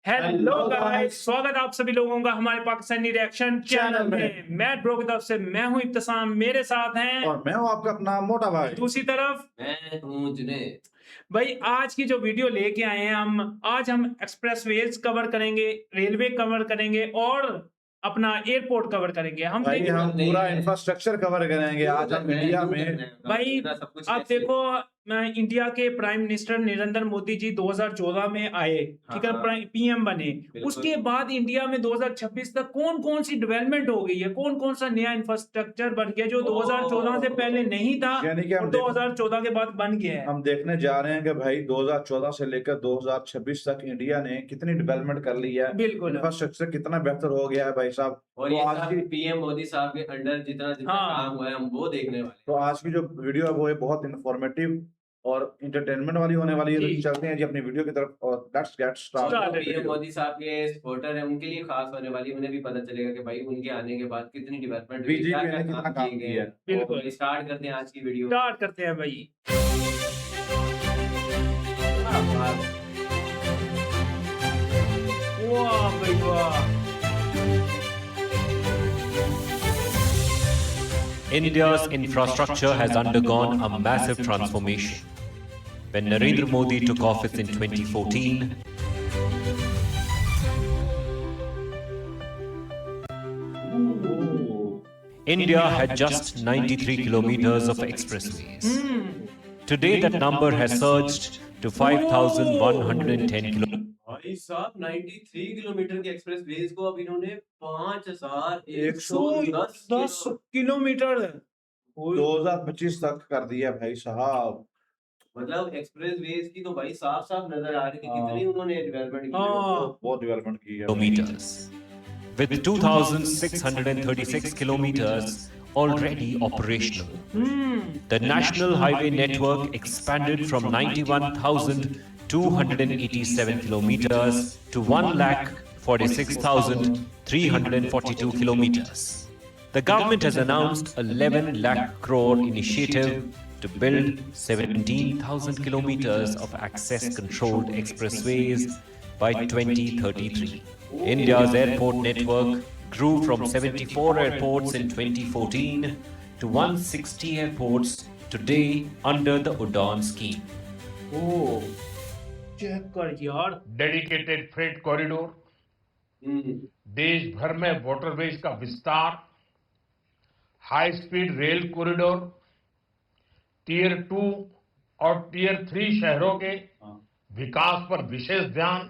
Hello guys, स्वागत आप सभी लोगों का हमारे पाकिस्तानी रिएक्शन चैनल में। मैट ब्रो की तरफ से मैं हूं इब्तिसाम, मेरे साथ हैं और मैं हूं आपका अपना मोटा भाई। दूसरी तरफ मैं हूं जुनैद। भाई आज की जो वीडियो लेके आए हैं हम एक्सप्रेसवेज कवर करेंगे, रेलवे कवर करेंगे और अपना एयरपोर्ट कवर करेंगे। हम भाई देखेंगे हम पूरा इंफ्रास्ट्रक्चर कवर करेंगे आज हम इंडिया में। भाई आप देखो, इंडिया के प्राइम मिनिस्टर नरेंद्र मोदी जी 2014 में आए, ठीक है, पीएम बने। उसके बाद इंडिया में 2026 तक कौन कौन सी डेवलपमेंट हो गई है, कौन कौन सा नया इंफ्रास्ट्रक्चर बन गया जो 2014 से पहले नहीं था यानी कि और 2014 के बाद बन गया है। हम देखने जा रहे हैं कि भाई 2014 से लेकर 2026 तक इंडिया ने कितनी डेवलपमेंट कर ली है। बिल्कुल, इंफ्रास्ट्रक्चर कितना बेहतर हो गया है भाई साहब। और तो ये आज की पीएम मोदी साहब के अंडर जितना काम हुआ है हम वो देखने वाले हैं। तो आज की जो वीडियो है वो है बहुत इंफॉर्मेटिव और इंटरटेनमेंट वाली होने वाली है। तो चलते हैं जी अपनी वीडियो की तरफ और let's get start. PM Modi साहब के सपोर्टर हैं उनके लिए खास होने वाली, उन्हें भी पता चलेगा कि भाई उनके आने के बाद कितनी डेवलपमेंट हुई, बीजेपी ने क्या कितना काम किया है। बिल्कुल, स्टार्ट करते हैं आज की वीडियो। स्टार्ट करते हैं भाई। वाह भाई वाह। India's infrastructure has undergone a massive transformation. When Narendra Modi took office in 2014, India had just 93 kilometers of expressways. Today that number has surged to 5,110 kilometers. भाई साहब 93 किलोमीटर के एक्सप्रेस वेज को अब इन्होंने 5,110 किलोमीटर 2025 तक कर दिया भाई साहब। मतलब एक्सप्रेस वेज की तो भाई साफ साफ नजर आ रही थी कितनी उन्होंने डेवलपमेंट की है। बहुत डेवलपमेंट की है। Kilometers. With 2,636 kilometers already operational, the national highway network expanded from 91,287 kilometers to 1,46,342 kilometers. The government has announced a 11 lakh crore initiative to build 17,000 kilometers of access-controlled expressways by 2033. India's airport network grew from 74 airports in 2014 to 160 airports today under the UDAN scheme. Oh, check कर यार। Dedicated freight corridor, देश भर में waterways का विस्तार, high speed rail corridor, tier 2 और tier 3 शहरों के विकास पर विशेष ध्यान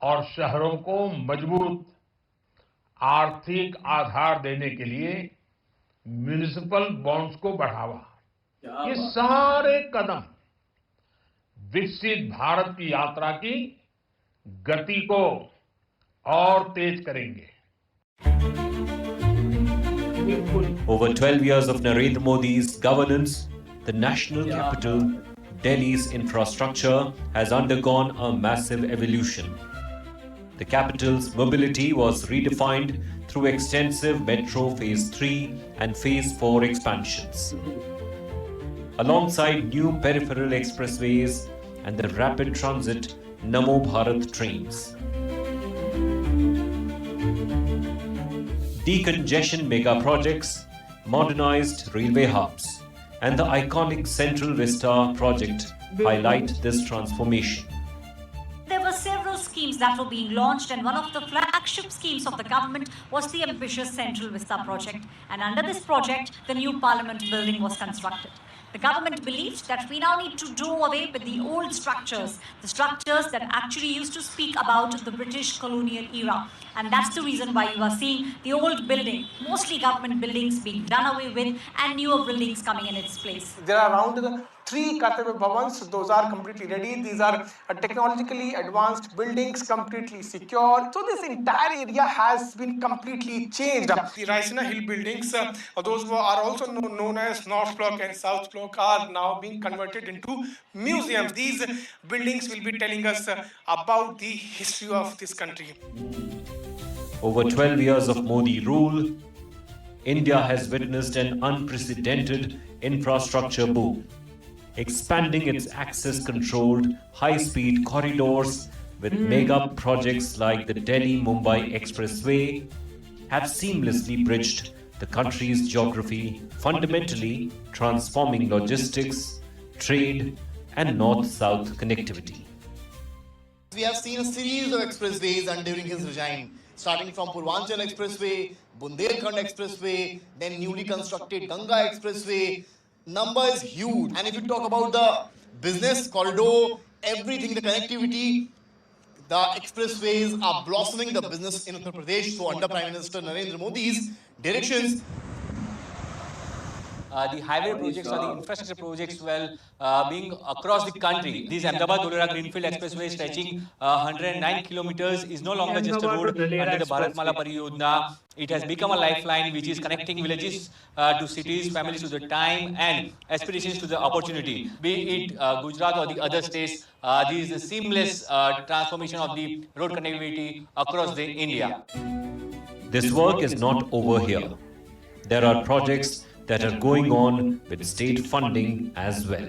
और शहरों को मजबूत आर्थिक आधार देने के लिए म्युनिसिपल बॉन्ड्स को बढ़ावा। ये सारे कदम विकसित भारत की यात्रा की गति को और तेज करेंगे। Over 12 years of Narendra Modi's governance, the national capital, Delhi's infrastructure has undergone a massive evolution. The capital's mobility was redefined through extensive Metro Phase 3 and Phase 4 expansions, alongside new peripheral expressways and the rapid transit Namo Bharat trains. Decongestion mega projects, modernized railway hubs, and the iconic Central Vista project highlight this transformation. There were several schemes that were being launched, and one of the flagship schemes of the government was the ambitious Central Vista project. And under this project, the new Parliament building was constructed. The government believed that we now need to do away with the old structures, the structures that actually used to speak about the British colonial era. And that's the reason why you are seeing the old building, mostly government buildings, being done away with and newer buildings coming in its place. There are around 3 Kartavya Bhavans. Those are completely ready. These are technologically advanced buildings, completely secure. So this entire area has been completely changed. The Raisina Hill buildings, those who are also known as North Block and South Block, are now being converted into museums. These buildings will be telling us about the history of this country. Over 12 years of Modi rule, India has witnessed an unprecedented infrastructure boom, expanding its access-controlled high-speed corridors with mega projects like the Delhi-Mumbai Expressway, have seamlessly bridged the country's geography, fundamentally transforming logistics, trade, and north-south connectivity. We have seen a series of expressways during his regime, starting from Purvanchal Expressway, Bundelkhand Expressway, then newly constructed Ganga Expressway. Number is huge. And if you talk about the business corridor, everything, the connectivity, the expressways are blossoming the business in Uttar Pradesh. So under Prime Minister Narendra Modi's directions, the highway projects or the infrastructure projects being across the country. This Ahmedabad-Dholera Greenfield Expressway stretching 109 kilometers is no longer just a road under the Bharatmala Pariyojana. It has become a lifeline which is connecting villages to cities, families to the time and aspirations to the opportunity. Be it Gujarat or the other states, this is a seamless transformation of the road connectivity across the India. This work is not over here. There are projects that are going on with state funding as well.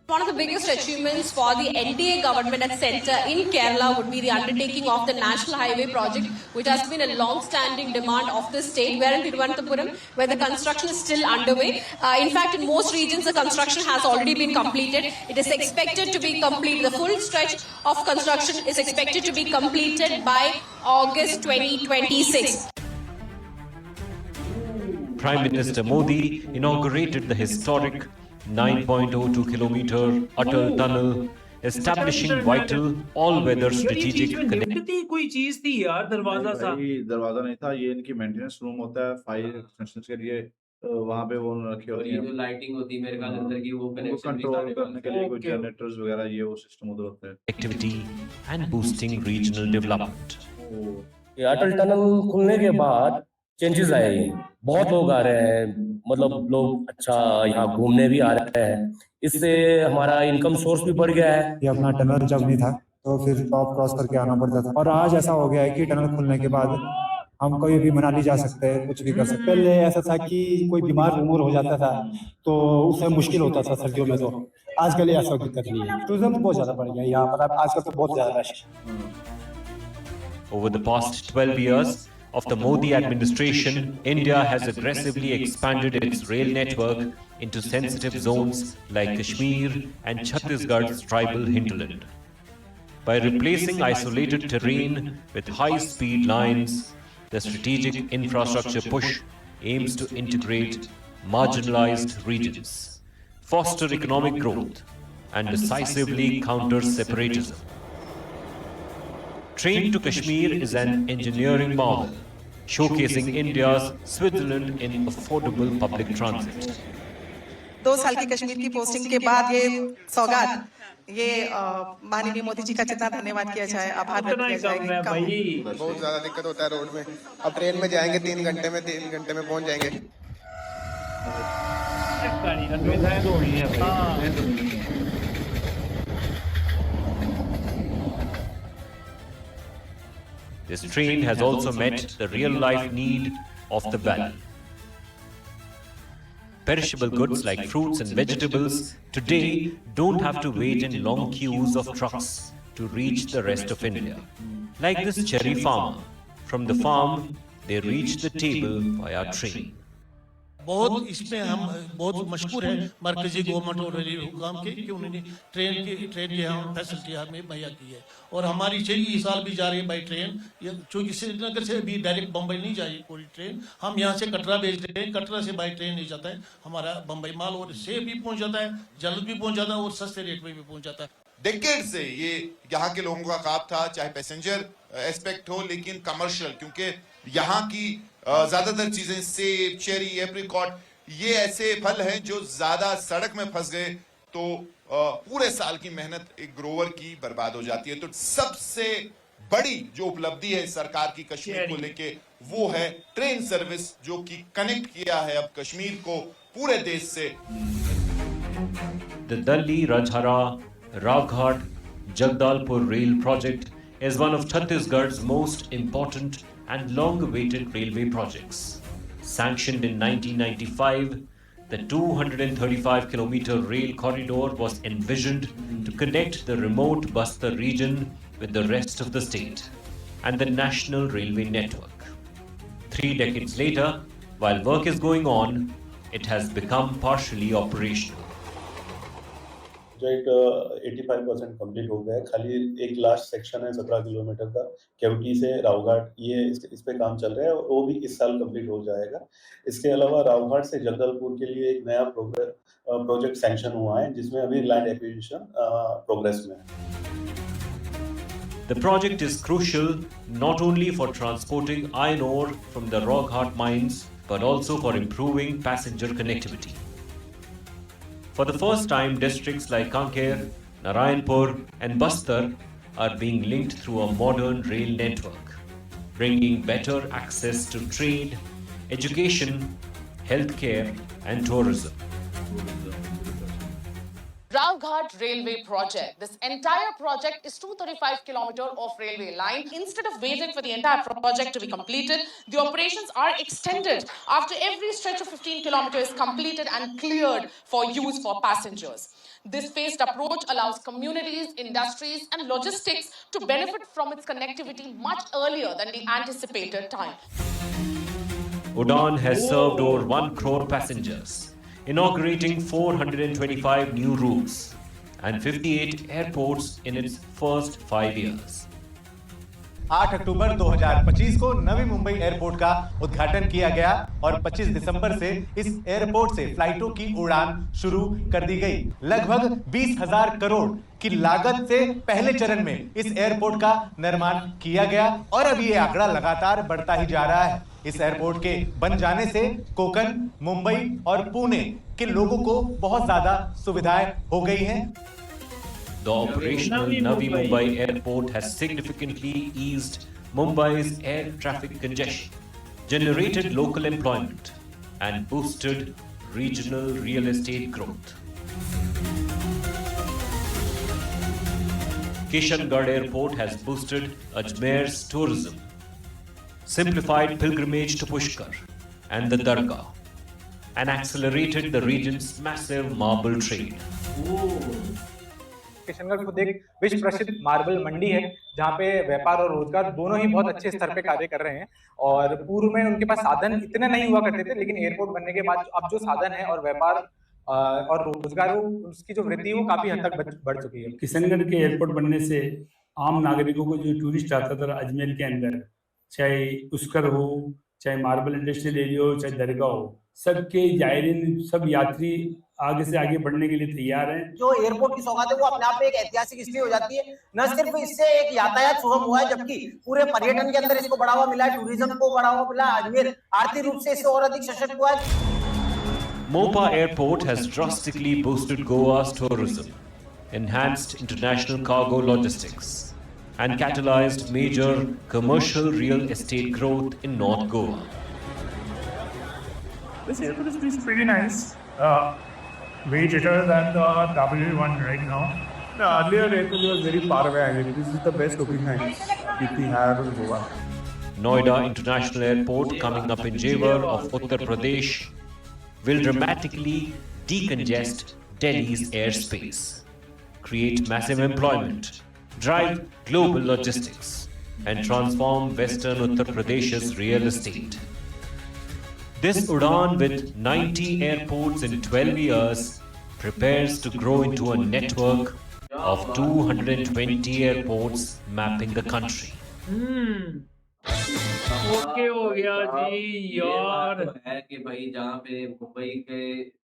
One of the biggest achievements for the NDA government at centre in Kerala would be the undertaking of the National Highway project, which has been a long-standing demand of the state. We're in Thiruvananthapuram, where the construction is still underway. In fact, in most regions, the construction has already been completed. It is expected to be completed. The full stretch of construction is expected to be completed by August 2026. Prime Minister Modi inaugurated the historic 9.02 kilometer Atal Tunnel, establishing vital all-weather strategic connectivity. थी कोई चीज थी यार दरवाजा सा भाई, दरवाजा नहीं था, ये इनकी मेंटेनेंस रूम होता है फायर एक्सटेंशंस के लिए, वहां पे वो रखे और होते ये हैं जो लाइटिंग होती है मेरे ख्याल अंदर की वो उनको कनेक्शन भी कंट्रोल सारे करने के लिए कुछ Okay. जनरेटर्स वगैरह ये वो सिस्टम उधर होता है। Activity and boosting regional development. ये अटल टनल खुलने के बाद चेंजेस आए हैं, बहुत लोग आ रहे हैं, मतलब लोग अच्छा यहाँ घूमने भी आ रहे हैं, इससे हमारा इनकम सोर्स भी बढ़ गया है। ये अपना टनल जब नहीं था तो फिर टॉप क्रॉस करके आना पड़ता था, और आज ऐसा हो गया है कि टनल खुलने के बाद हम कहीं भी मनाली जा सकते हैं, कुछ भी कर सकते हैं। पहले ऐसा था कि कोई बीमार उमूर हो जाता था तो उसमें मुश्किल होता था सर्दियों में, तो आजकल ऐसा दिक्कत नहीं है। टूरिज्म बहुत ज़्यादा बढ़ गया यहाँ पर, आजकल तो बहुत ज़्यादा रश है। Over the past 12 years of the Modi administration, India has aggressively expanded its rail network into sensitive zones like Kashmir and Chhattisgarh's tribal hinterland. By replacing isolated terrain with high-speed lines, the strategic infrastructure push aims to integrate marginalized regions, foster economic growth, and decisively counter separatism. Train to Kashmir is an engineering marvel, showcasing India's Switzerland in affordable public transit. 2 साल की कश्मीर की posting के बाद ये सौगात, ये माननीय मोदी जी का जितना धन्यवाद किया जाए, आभार व्यक्त किया जाए। बहुत ज्यादा दिक्कत होता है रोड में। अब ट्रेन में जाएंगे 3 घंटे में पहुंच जाएंगे। This train has also met the real-life need of the valley. Perishable goods like fruits and vegetables today don't have to wait in long queues of trucks to reach the rest of India. Like this cherry farmer, from the farm they reach the table via train. बहुत इसमें हम बहुत मशहूर है मरकजी government और railway हुकाम के कि उन्होंने ट्रेन जो है फैसिलिटी हमें मुहैया की है, और हमारी चली इस साल भी जा रही है बाई ट्रेन, क्योंकि श्रीनगर से भी डायरेक्ट बम्बई नहीं जाएगी पूरी ट्रेन, हम यहाँ से कटरा भेजते हैं, कटरा से बाई ट्रेन नहीं जाता है हमारा बम्बई माल, और सेफ भी पहुँच जाता है, जल्द भी पहुँच जाता है और सस्ते रेट में भी पहुँच जाता है। डेकेड से ये यहाँ के लोगों का ख्वाब था, चाहे पैसेंजर एस्पेक्ट हो लेकिन कमर्शियल, क्योंकि यहाँ की ज्यादातर चीजें सेब, चेरी, एप्रिकॉट ये ऐसे फल हैं जो ज्यादा सड़क में फंस गए तो पूरे साल की मेहनत एक ग्रोवर की बर्बाद हो जाती है। तो सबसे बड़ी जो उपलब्धि है सरकार की कश्मीर को लेके वो है ट्रेन सर्विस, जो कि कनेक्ट किया है अब कश्मीर को पूरे देश से। The Dalli Rajhara Ravghat Jagdalpur rail project is one of Chhattisgarh's most important and long-awaited railway projects. Sanctioned in 1995, the 235-kilometer rail corridor was envisioned to connect the remote Bastar region with the rest of the state and the national railway network. 3 decades later, while work is going on, it has become partially operational. Project 85% complete हो गया है। खाली एक last section है 17 kilometre का केवटी से रावघाट, ये इस पे काम चल रहा है और वो भी इस साल कंप्लीट हो जाएगा। इसके अलावा रावघाट से जगदलपुर के लिए एक नया प्रोजेक्ट सैंक्शन हुआ है जिसमें अभी लैंड एक्विजिशन प्रोग्रेस में है। The project is crucial not only for transporting iron ore from the Roghat mines but also for improving passenger connectivity. For the first time, districts like Kanker, Narayanpur and Bastar are being linked through a modern rail network, bringing better access to trade, education, healthcare and tourism. Rawghat Railway Project. This entire project is 235 kilometers of railway line. Instead of waiting for the entire project to be completed, the operations are extended after every stretch of 15 kilometers is completed and cleared for use for passengers. This phased approach allows communities, industries and logistics to benefit from its connectivity much earlier than the anticipated time. Udan has served over 1 crore passengers, inaugurating 425 new routes and 58 airports in its first 5 years. 8 अक्टूबर 2025 को Navi Mumbai airport का उद्घाटन किया गया और 25 दिसंबर से इस airport से फ्लाइटों की उड़ान शुरू कर दी गई। लगभग 20,000 करोड़ की लागत से पहले चरण में इस एयरपोर्ट का निर्माण किया गया और अब ये आंकड़ा लगातार बढ़ता ही जा रहा है। इस एयरपोर्ट के बन जाने से कोंकण, मुंबई और पुणे के लोगों को बहुत ज्यादा सुविधाएं हो गई हैं। The operational Navi Mumbai airport has significantly eased Mumbai's air traffic congestion, generated local employment, and boosted regional real estate growth. Kishangarh Airport has boosted Ajmer's tourism, simplified pilgrimage to Pushkar and the Dargah, and accelerated the region's massive marble trade. Kishangarh खुद एक विश्व प्रसिद्ध marble मंडी है जहाँ पे व्यापार और रोजगार दोनों ही बहुत अच्छे स्तर पे कार्य कर रहे हैं और पूर्व में उनके पास साधन इतने नहीं हुआ करते थे, लेकिन एयरपोर्ट बनने के बाद अब जो साधन है और व्यापार और रोजगार उसकी जो वृद्धि है वो काफी हद तक बढ़ चुकी है। किशनगढ़ के एयरपोर्ट बनने से आम नागरिकों को जो टूरिस्ट आता था अजमेर के अंदर, चाहे पुष्कर हो, चाहे मार्बल इंडस्ट्रियल एरिया हो, चाहे दरगाह हो, सबके जायरीन, सब यात्री आगे से आगे बढ़ने के लिए तैयार हैं। जो एयरपोर्ट की सौगात है वो अपने आप में एक ऐतिहासिक इसलिए हो जाती है, न सिर्फ इससे एक यातायात सुगम हुआ है जबकि पूरे पर्यटन के अंदर इसको बढ़ावा मिला है, टूरिज्म को बढ़ावा मिला, अजमेर आर्थिक रूप से इससे और अधिक सशक्त हुआ है। Mopa Airport has drastically boosted Goa's tourism, enhanced international cargo logistics, and catalyzed major commercial real estate growth in North Goa. This airport is pretty nice. Way better than the W1 right now. The earlier airport was very far away. This is the best looking that we have in Goa. Noida International Airport, coming up in Jewar of Uttar Pradesh, will dramatically decongest Delhi's airspace, create massive employment, drive global logistics, and transform Western Uttar Pradesh's real estate. This Udan with 90 airports in 12 years prepares to grow into a network of 220 airports mapping the country. Okay हो गया जी यार। है कि भाई जहाँ पे मुंबई के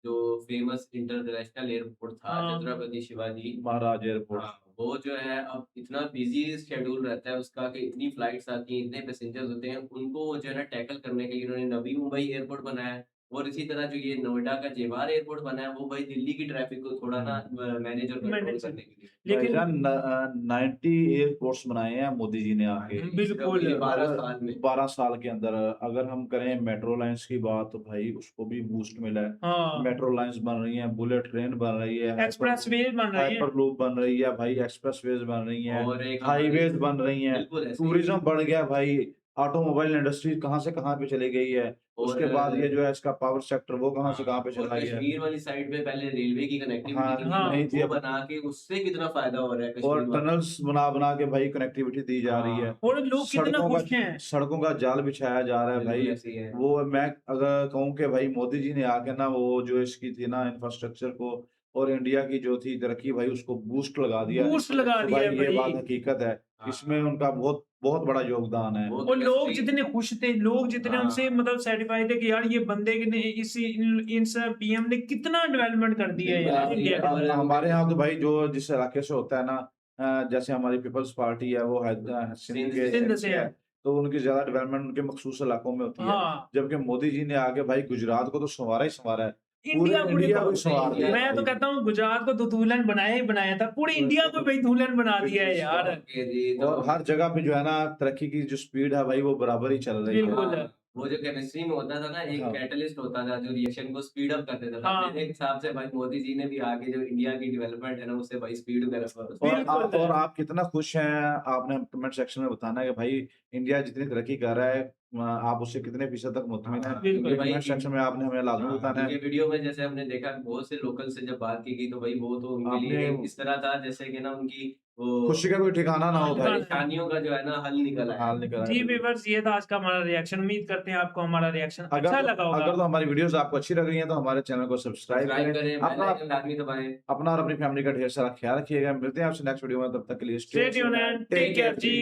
जो फेमस इंटरनेशनल एयरपोर्ट था छत्रपति शिवाजी महाराज एयरपोर्ट, वो जो है अब इतना बिजी शेड्यूल रहता है उसका कि इतनी फ्लाइट्स आती हैं, इतने पैसेंजर्स होते हैं, उनको जो है ना टैकल करने के लिए उन्होंने नवी मुंबई एयरपोर्ट बनाया है। और इसी तरह जो ये नोएडा का जेवार एयरपोर्ट बना है वो भाई दिल्ली की ट्रैफिक को थोड़ा ना मैनेज और कंट्रोल करने के लिए। लेकिन 90 एयरपोर्ट्स बनाए हैं मोदी जी ने आके, बिल्कुल 12 साल के अंदर। अगर हम करें मेट्रो लाइंस की बात तो भाई उसको भी बूस्ट मिला है। मेट्रो लाइंस बन रही हैं, बुलेट ट्रेन बन रही है, एक्सप्रेस वेज बन रही है, हाइपर लूप बन रही है भाई, एक्सप्रेस वेज बन रही है, हाईवेज बन रही हैं, टूरिज्म बढ़ गया भाई। ऑटोमोबाइल इंडस्ट्री कहाँ से कहाँ पे चली गई है, उसके बाद ये जो है इसका पावर सेक्टर वो कहाँ से कहाँ पे चला गया है। कश्मीर वाली साइड पे पहले रेलवे की कनेक्टिविटी नहीं थी, वो बना के उससे कितना फायदा हो रहा है कश्मीर और टनल्स बना के भाई कनेक्टिविटी दी जा रही है, और लोग कितना खुश हैं। सड़कों का जाल बिछाया जा रहा है भाई। वो मैं अगर कहूँ कि भाई मोदी जी ने आके ना वो जो इसकी थी ना इंफ्रास्ट्रक्चर को और इंडिया की जो थी तरक्की भाई उसको बूस्ट लगा दिया। बूस्ट लगा दिया भाई ये बात हकीकत है, इसमें उनका बहुत बहुत बड़ा योगदान है। और लोग जितने खुश थे, लोग जितने उनसे मतलब सेटिस्फाइड थे कि यार ये बंदे ने इस पीएम ने कितना डेवलपमेंट कर दिया है यार इंडिया का। हमारे यहाँ तो भाई जो जिस इलाके से होता है ना, जैसे हमारी पीपल्स पार्टी है वो सिंध से है, तो उनकी ज्यादा डेवलपमेंट उनके मखसूस इलाकों में होती है। जबकि मोदी जी ने आके भाई गुजरात को तो संवारा ही संवारा है, इंडिया को संवार दिया। मैं तो कहता हूँ गुजरात को तो दुल्हन बनाया ही बनाया था, पूरी इंडिया को भाई दुल्हन बना दिया है यार। और हर जगह पे जो है ना तरक्की की जो स्पीड है भाई वो बराबर ही चल रही है। वो जो केमिस्ट्री में होता था ना, एक कैटलिस्ट होता था जो रिएक्शन को स्पीड अप कर देता था। मेरे हिसाब से भाई मोदी जी ने भी आगे जो इंडिया की डेवलपमेंट है ना उससे भाई स्पीड और आप कितना खुश हैं, आपने कमेंट सेक्शन में बताना है कि भाई इंडिया जितनी तरक्की कर रहा है आप उससे कितने फीसद तक मुतमिन है, कमेंट सेक्शन में आपने हमें लाजमी बताना है। वीडियो में जैसे हमने देखा बहुत से लोकल से जब बात की गई तो भाई वो तो उनके लिए इस तरह था जैसे कि ना उनकी खुशी का कोई ठिकाना ना हो भाई, परेशानियों का जो है ना हल निकल आया। जी व्यूअर्स, ये था आज का हमारा रिएक्शन। उम्मीद करते हैं आपको हमारा रिएक्शन अच्छा लगा होगा। अगर तो हमारी वीडियोस आपको अच्छी लग रही हैं तो हमारे चैनल को सब्सक्राइब करें, अपना और अपनी फैमिली का ढेर सारा ख्याल रखिएगा। मिलते हैं आपसे नेक्स्ट वीडियो में, तब तक के लिए stay tuned and take care ji.